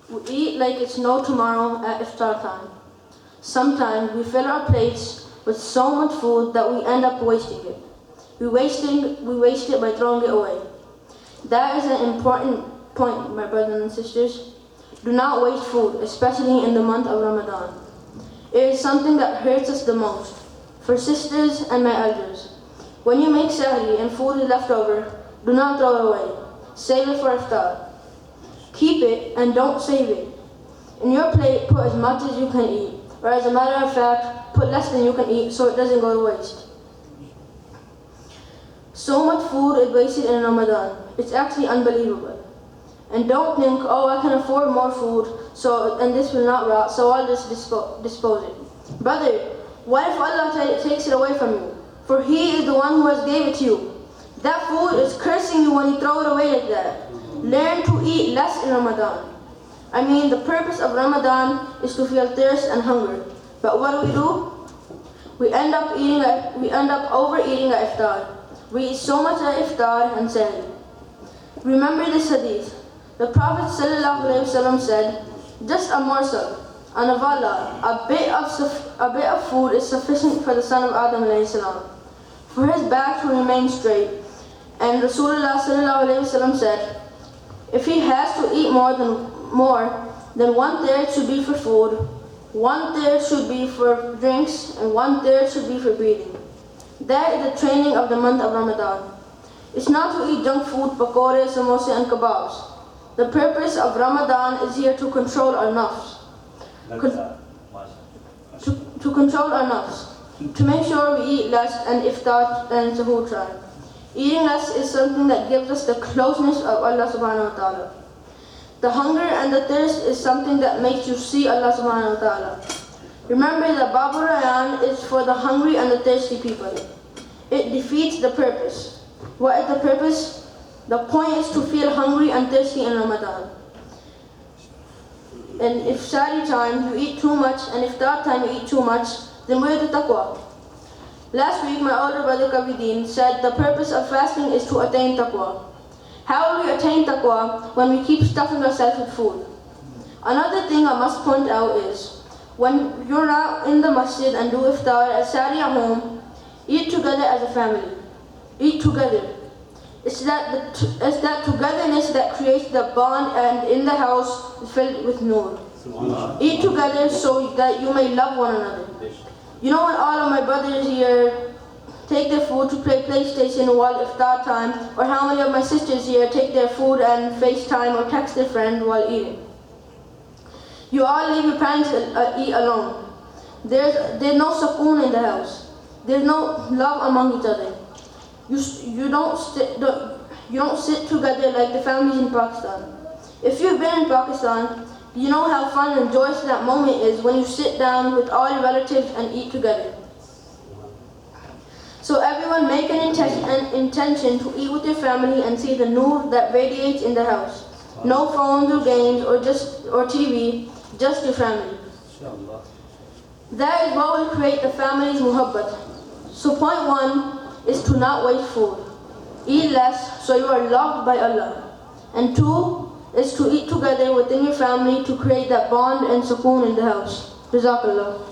We eat like it's no tomorrow at iftar time. Sometimes we fill our plates with so much food that we end up wasting it. We waste it by throwing it away. That is an important point, my brothers and sisters. Do not waste food, especially in the month of Ramadan. It is something that hurts us the most. For sisters and my elders, when you make sahri and food is left over, do not throw it away. Save it for iftar. Keep it and don't save it. In your plate, put as much as you can eat, or as a matter of fact, put less than you can eat so it doesn't go to waste. So much food is wasted in Ramadan. It's actually unbelievable. And don't think, oh, I can afford more food, and this will not rot, so I'll just dispose it. Brother, what if Allah takes it away from you? For He is the one who has gave it to you. That food is cursing you when you throw it away like that. Learn to eat less in Ramadan. I mean, the purpose of Ramadan is to feel thirst and hunger. But what do? We end up overeating at iftar. We eat so much at iftar and sahri. Remember this hadith. The Prophet ﷺ said, just a morsel, and of Allah, a bit of food is sufficient for the son of Adam ﷺ, for his back to remain straight. And Rasulullah ﷺ said, if he has to eat more, then 1/3 should be for food, 1/3 should be for drinks, and 1/3 should be for breathing. That is the training of the month of Ramadan. It's not to eat junk food, pakores, samosa, and kebabs. The purpose of Ramadan is here to control our nafs. To control our nafs. To make sure we eat less and iftar and suhoor time. Eating less is something that gives us the closeness of Allah subhanahu wa ta'ala. The hunger and the thirst is something that makes you see Allah subhanahu wa ta'ala. Remember that Babu Rayyan is for the hungry and the thirsty people. It defeats the purpose. What is the purpose? The point is to feel hungry and thirsty in Ramadan. And if sahri time you eat too much and iftar time you eat too much, then where's the taqwa? Last week my older brother Kavidin said the purpose of fasting is to attain taqwa. How will we attain taqwa when we keep stuffing ourselves with food? Another thing I must point out is, when you're not in the masjid and do iftar at sahri at home, eat together as a family. Eat together. It's that togetherness that creates the bond, and in the house is filled with nur. Eat together so that you may love one another. You know, when all of my brothers here take their food to play PlayStation while iftar time, or how many of my sisters here take their food and FaceTime or text their friend while eating. You all leave your parents eat alone. There's no sukoon in the house. There's no love among each other. You don't sit together like the families in Pakistan. If you've been in Pakistan, you know how fun and joyous that moment is when you sit down with all your relatives and eat together. So everyone make an intention to eat with your family and see the nur that radiates in the house. No phones or games or TV, just your family. That is what will create the family's muhabbat. So point 1 is to not waste food. Eat less so you are loved by Allah. And 2 is to eat together within your family to create that bond and sukoon in the house. Jazakallah.